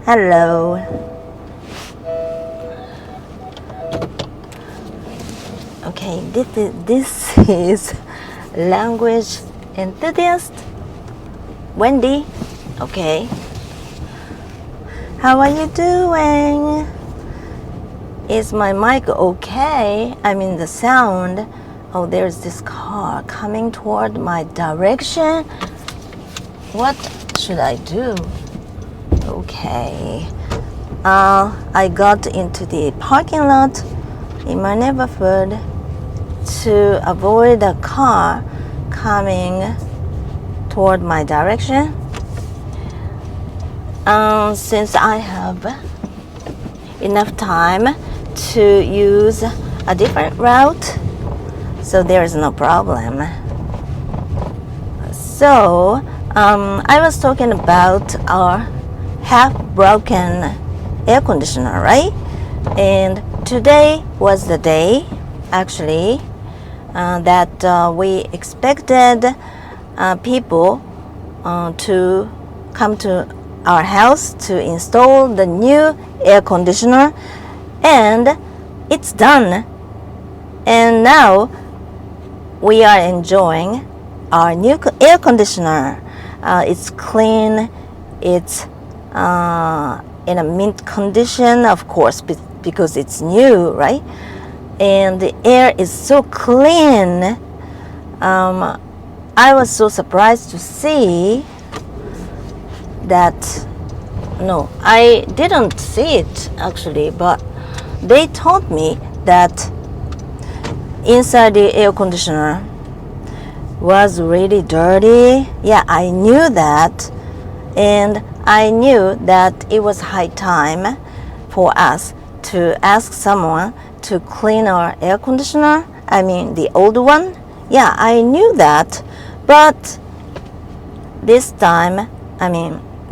Hello. Okay, this is Language Enthusiast, Wendy. Okay. How are you doing? Is my mic okay? I mean the sound. Oh, there's this car coming toward my direction. What should I do? Okay. I got into the parking lot in my neighborhood to avoid a car coming toward my direction. Since I have enough time to use a different route, so there is no problem. So I was talking about our half-broken air conditioner, right? And today was the day, actually, that we expected people to come to our house to install the new air conditioner, and it's done. And now we are enjoying our new air conditioner. It's clean, it's in a mint condition, of course, because it's new, right? And the air is so clean. I was so surprised to see that. No, I didn't see it actually, but they told me that inside the air conditioner was really dirty. Yeah, I knew that, and I knew that it was high time for us to ask someone to clean our air conditioner. I mean the old one. Yeah, I knew that, but this time,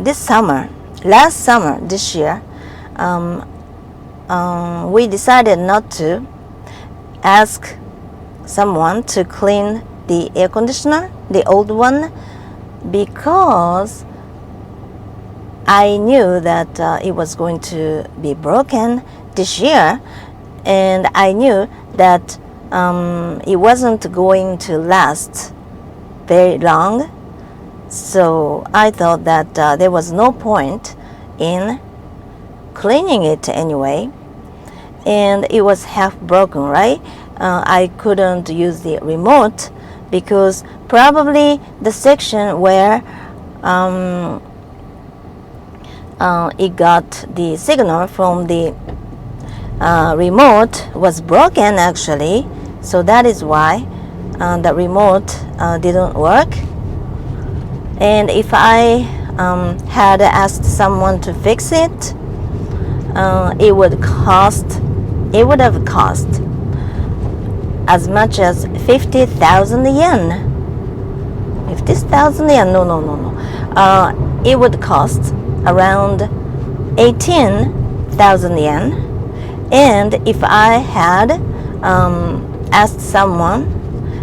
this summer, last summer, this year, we decided not to ask someone to clean the air conditioner, the old one, because I knew that it was going to be broken this year, and I knew that it wasn't going to last very long. So I thought that there was no point in cleaning it anyway, and it was half broken, right? I couldn't use the remote because probably the section where it got the signal from the remote was broken actually, so that is why the remote didn't work. And if I had asked someone to fix it, it would have cost as much as 50,000 yen. 50,000 yen? No. It would cost around 18,000 yen. And if I had asked someone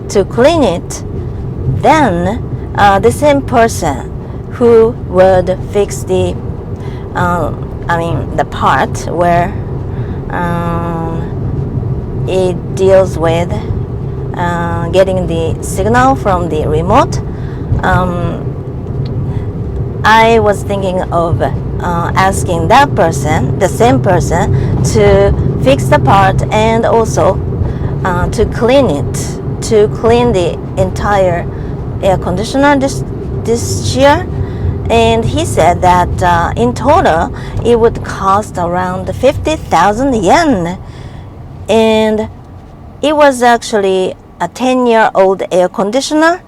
to clean it, then the same person who would fix the part where it deals with getting the signal from the remote, I was thinking of asking that person, the same person, to fix the part and also to clean it, to clean the entire air conditioner this year. And he said that in total it would cost around 50,000 yen, and it was actually a 10-year-old air conditioner.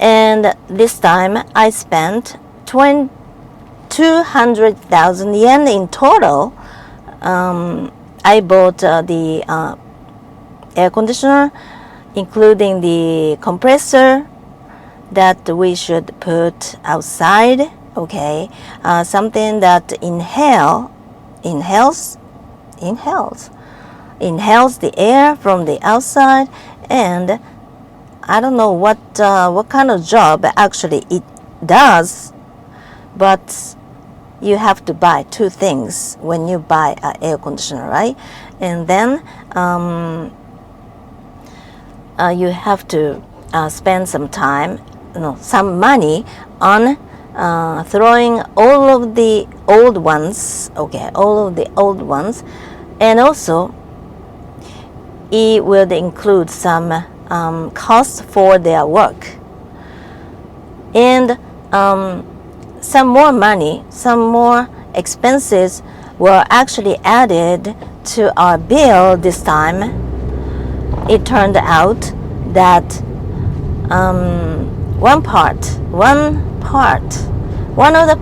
And this time I spent 200,000 yen in total. I bought the air conditioner, including the compressor that we should put outside, okay, something that inhales the air from the outside, and I don't know what kind of job actually it does, but you have to buy two things when you buy an air conditioner, right? And then you have to spend some time, some money on throwing all of the old ones, and also it will include some cost for their work, and some more money, some more expenses were actually added to our bill this time. It turned out that one of the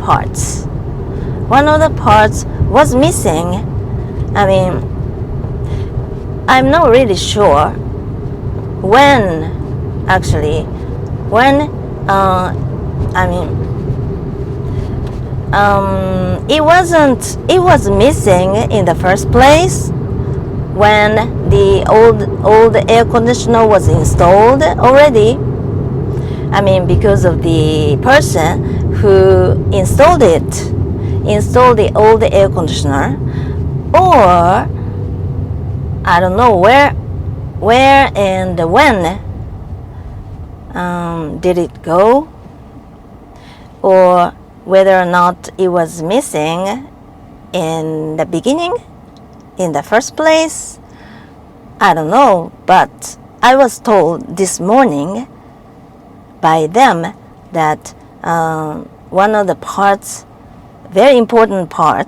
parts was missing. I mean, I'm not really sure when it was missing in the first place when the old air conditioner was installed already. I mean, because of the person who installed the old air conditioner, or I don't know where and when did it go, or whether or not it was missing in the beginning, in the first place. I don't know, but I was told this morning by them that one of the parts, very important part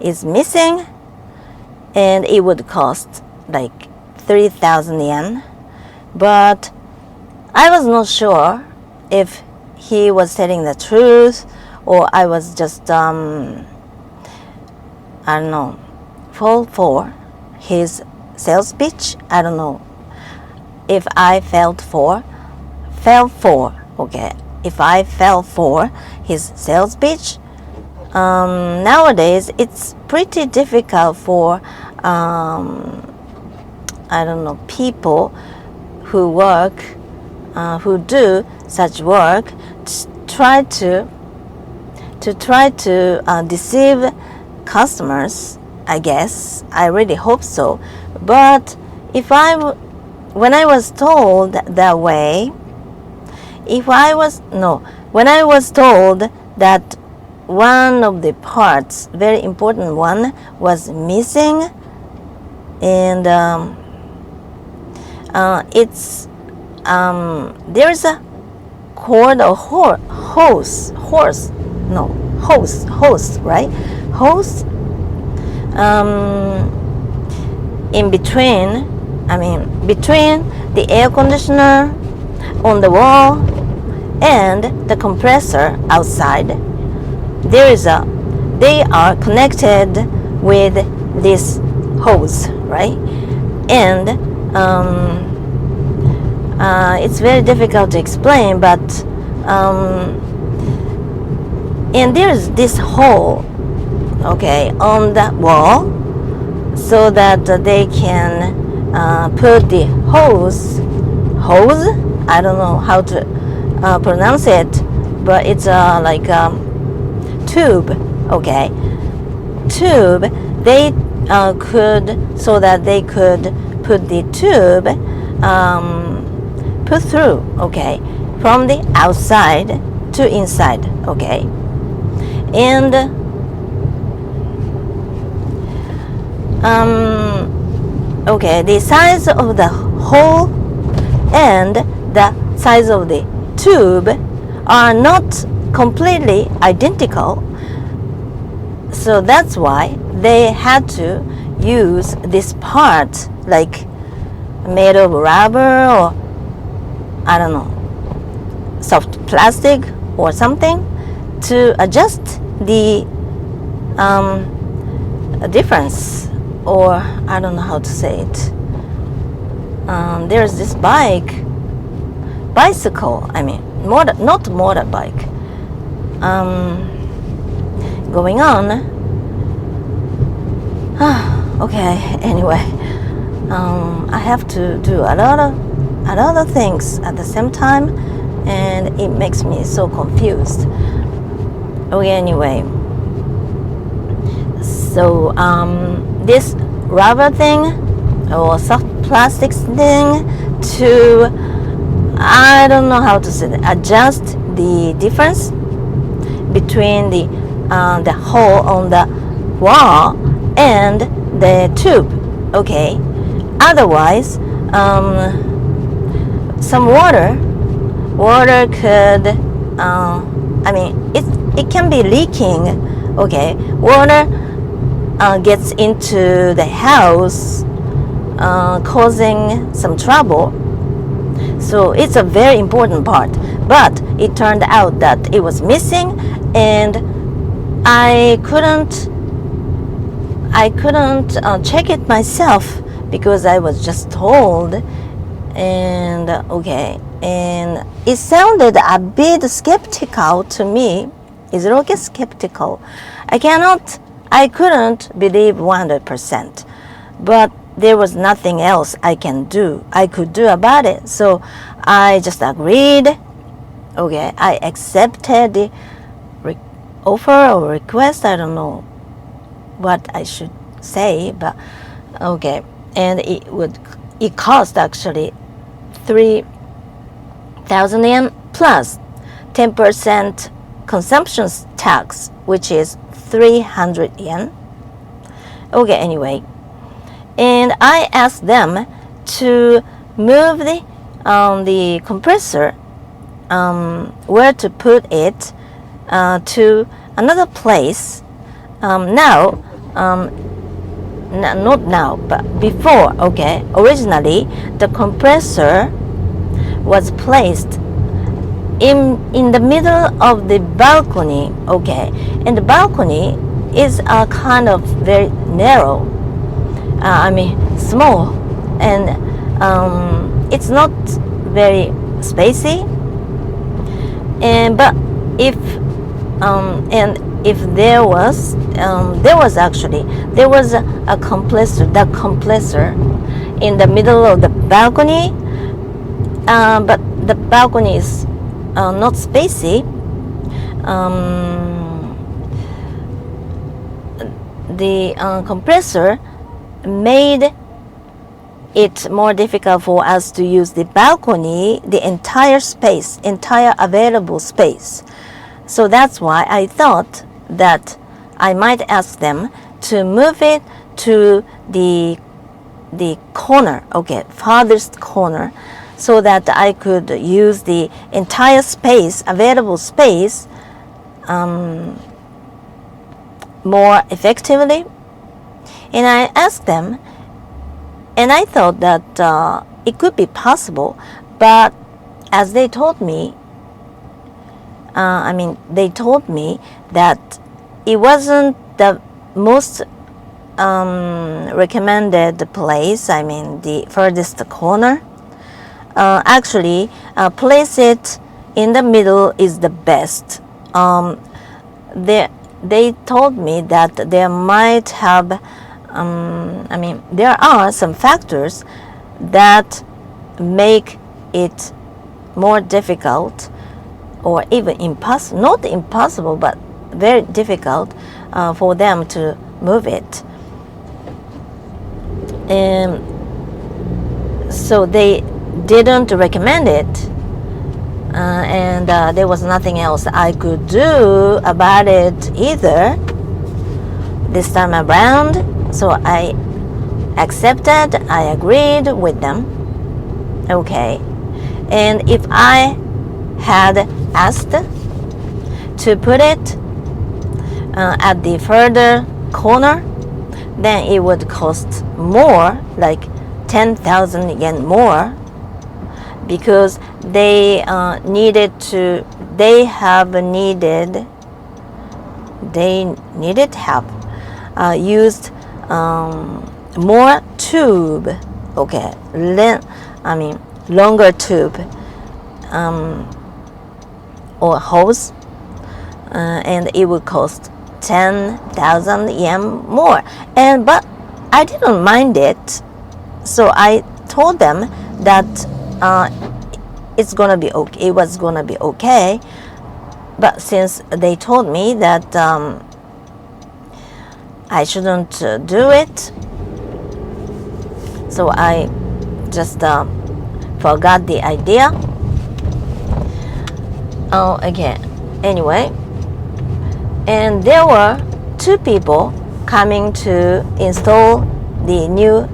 is missing, and it would cost like 3,000 yen. But I was not sure if he was telling the truth, or I was just fall for his sales pitch. I don't know if I fell for his sales pitch. Nowadays it's pretty difficult for people who do such work to try to deceive customers, I guess. I really hope so. But when I was told that way, when I was told that one of the parts, very important one, was missing, and there's a cord or hose, right? Hose in between the air conditioner on the wall and the compressor outside. They are connected with this hose, right? And it's very difficult to explain, but and there's this hole, on the wall, so that they can put the hose, I don't know how to pronounce it, but it's like tube, they so that they could put the tube put through, from the outside to inside, and the size of the hole and the size of the tube are not completely identical, so that's why they had to use this part, like made of rubber, or I don't know, soft plastic or something, to adjust the difference, or I don't know how to say it. There's this bicycle, not motorbike, going on. Anyway, I have to do a lot of things at the same time, and it makes me so confused. Okay, anyway, so this rubber thing or soft plastics thing to, I don't know how to say it, adjust the difference between the hole on the wall and the tube. Okay, otherwise some water could I mean it can be leaking. Okay, water gets into the house, causing some trouble. So it's a very important part, but it turned out that it was missing, and I couldn't check it myself because I was just told. And okay, and it sounded a bit skeptical to me. Is it okay, skeptical? I couldn't believe 100%, but there was nothing else I could do about it. So I just agreed. Okay, I accepted the offer or request. I don't know what I should say, but okay. And it cost actually 3,000 yen plus 10% consumption tax, which is 300 yen. Okay, anyway, and I asked them to move the compressor, where to put it, to another place. Now, not now, but before. Okay, originally the compressor was placed in the middle of the balcony. Okay, and the balcony is a kind of very narrow, small, and it's not very spacey. And but if there was a compressor in the middle of the balcony, but the balcony is not spacey. The compressor made it more difficult for us to use the balcony, the entire available space. So that's why I thought that I might ask them to move it to the corner, okay, farthest corner, so that I could use the entire available space, more effectively. And I asked them, and I thought that it could be possible, but as they told me, they told me that it wasn't the most recommended place. The furthest corner. Actually, place it in the middle is the best. They told me that there might have, there are some factors that make it more difficult, or even not impossible, but very difficult for them to move it. And so they didn't recommend it, and there was nothing else I could do about it either this time around. So I accepted, I agreed with them. Okay, and if I had asked to put it at the further corner, then it would cost more, like 10,000 yen more, because they needed have used more tube, okay, longer tube, or hose, and it would cost 10,000 yen more. But I didn't mind it, so I told them that it was gonna be okay, But since they told me that I shouldn't do it, so I just forgot the idea. Okay, anyway, and there were 2 people coming to install the new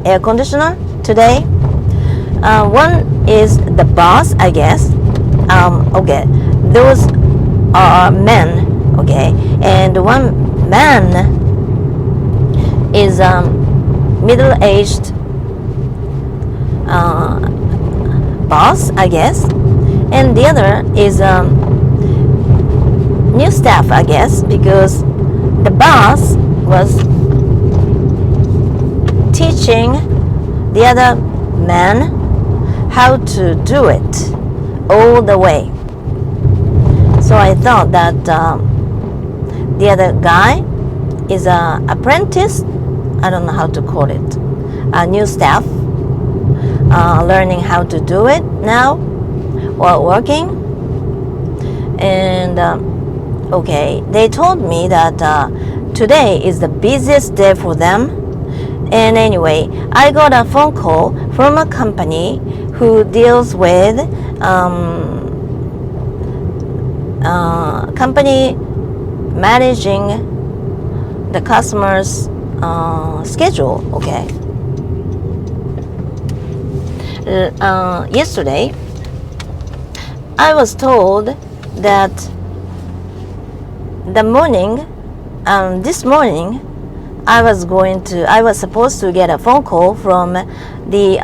air conditioner today. One is the boss, I guess. Okay, those are men, okay, and one man is middle-aged boss, I guess, and the other is new staff, I guess, because the boss was teaching the other man how to do it all the way. So I thought that the other guy is an apprentice, I don't know how to call it, a new staff, learning how to do it now while working. And okay, they told me that today is the busiest day for them. And anyway, I got a phone call from a company who deals with company managing the customer's schedule. Okay. Yesterday, I was told that this morning, I was supposed to get a phone call from the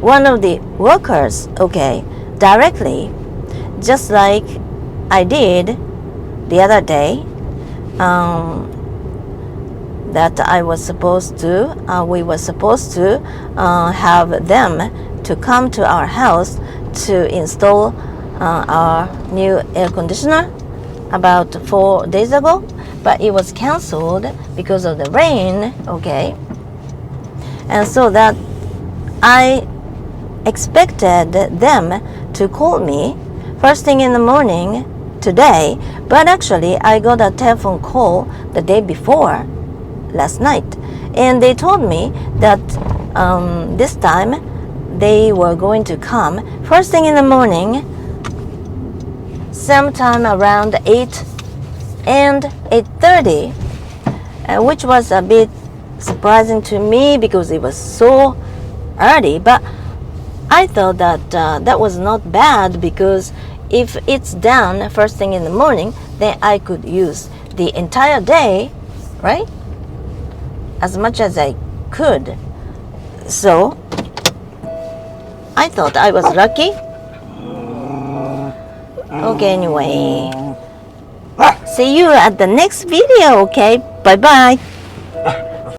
one of the workers, okay, directly, just like I did the other day. That we were supposed to have them to come to our house to install our new air conditioner about 4 days ago, but it was canceled because of the rain, okay? And so that I expected them to call me first thing in the morning today, but actually I got a telephone call the day before, last night, and they told me that this time they were going to come first thing in the morning, sometime around 8 and 8:30, which was a bit surprising to me because it was so early, but I thought that that was not bad, because if it's done first thing in the morning, then I could use the entire day, right? As much as I could. So I thought I was lucky. Okay, anyway, see you at the next video, okay? Bye bye.